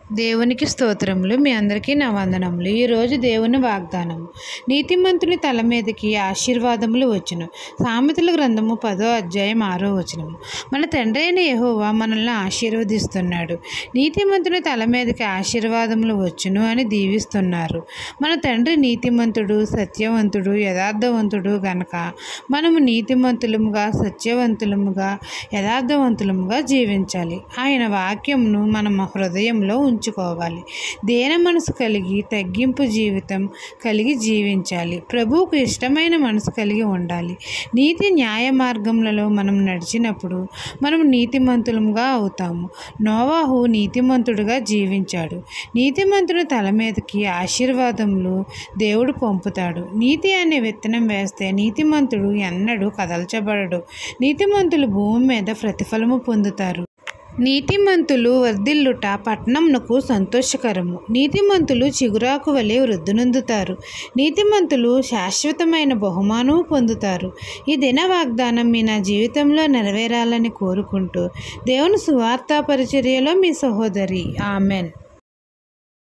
దేవునికి స్తోత్రములు. మీ అందరికీ నా వందనములు. ఈరోజు దేవుని వాగ్దానము. నీతిమంతుని తల మీదకి ఆశీర్వాదములు వచ్చును. సామెతల గ్రంథము 10వ అధ్యాయం 6వ వచనము. మన తండ్రి అయిన యెహోవా మనల్ని ఆశీర్వదిస్తున్నాడు. నీతిమంతుని తల మీదకి ఆశీర్వాదములు వచ్చును అని దీవిస్తున్నారు. మన తండ్రి నీతిమంతుడు, సత్యవంతుడు, యథార్థవంతుడు గనక మనము నీతిమంతులముగా, సత్యవంతులముగా, యథార్థవంతులముగా జీవించాలి. ఆయన వాక్యమును మన హృదయంలో ఉంచుకోవాలి. దేన మనసు కలిగి తగ్గింపు జీవితం కలిగి జీవించాలి. ప్రభువుకు ఇష్టమైన మనసు కలిగి ఉండాలి. నీతి న్యాయ మార్గములలో మనం నడిచినప్పుడు మనం నీతిమంతులుగా అవుతాము. నోవాహు నీతిమంతుడుగా జీవించాడు. నీతిమంతుడి తల మీదకి ఆశీర్వాదములు దేవుడు పంపుతాడు. నీతి అనే విత్తనం వేస్తే నీతిమంతుడు ఎన్నడూ కదల్చబడడు. నీతిమంతులు భూమి మీద ప్రతిఫలము పొందుతారు. నీతిమంతులు వర్ధిల్లుట పట్టణమునకు సంతోషకరము. నీతిమంతులు చిగురాకు వలె వృద్ధినొందుతారు. నీతిమంతులు శాశ్వతమైన బహుమానము పొందుతారు. ఈ దిన వాగ్దానం మీ నా జీవితంలో నెరవేరాలని కోరుకుంటూ దేవుని సువార్తా పరిచర్యలో మీ సహోదరి. ఆమెన్.